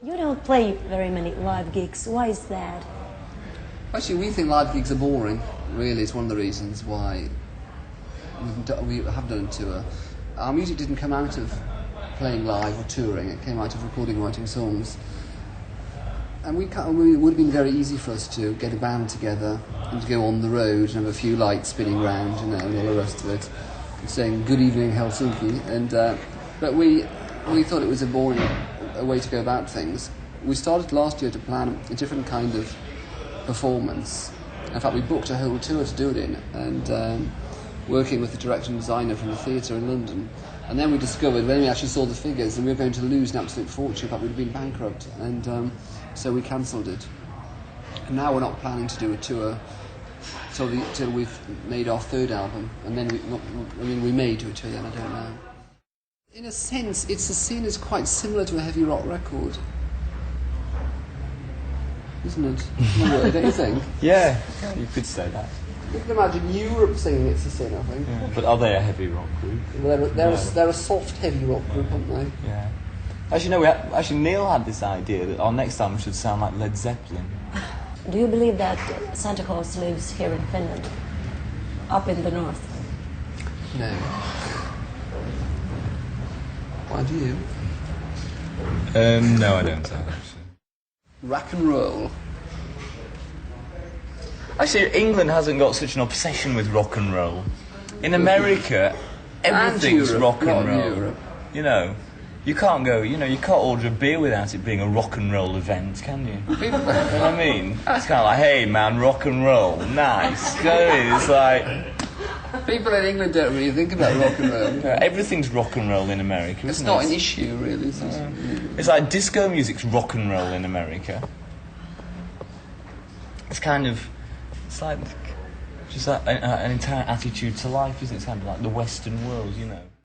You don't play very many live gigs. Why is that? Actually, we think live gigs are boring. Really, it's one of the reasons why we have done a tour. Our music didn't come out of playing live or touring. It came out of recording and writing songs. And it would have been very easy for us to get a band together and to go on the road and have a few lights spinning round, and all the rest of it, and saying "Good evening, Helsinki." But we thought it was a boring way to go about things. We started last year to plan a different kind of performance. In fact, we booked a whole tour to do it in, and working with the director and designer from the theatre in London. And then we discovered, when we actually saw the figures, that we were going to lose an absolute fortune. In fact, we'd have been bankrupt, and so we cancelled it. And now we're not planning to do a tour till we've made our third album, and then we may do a tour then, I don't know. In a sense, the scene is quite similar to a heavy rock record, isn't it? Don't you think? Yeah, you could say that. You can imagine Europe singing It's a Sin, I think. Yeah. But are they a heavy rock group? Well, they're a soft heavy rock group, aren't they? Yeah. Actually, Neil had this idea that our next album should sound like Led Zeppelin. Do you believe that Santa Claus lives here in Finland, up in the north? No. Why do you? No, I don't, actually. Rock and roll. Actually, England hasn't got such an obsession with rock and roll. In America, everything's rock and roll. Europe. You know, you can't order a beer without it being a rock and roll event, can you? You know what I mean? It's kind of like, hey man, rock and roll, nice. You know what I mean? It's like... People in England don't really think about rock and roll. Everything's rock and roll in America, It's isn't not it? an issue, really. It's like disco music's rock and roll in America. It's like just like an entire attitude to life, isn't it? It's kind of like the Western world, you know.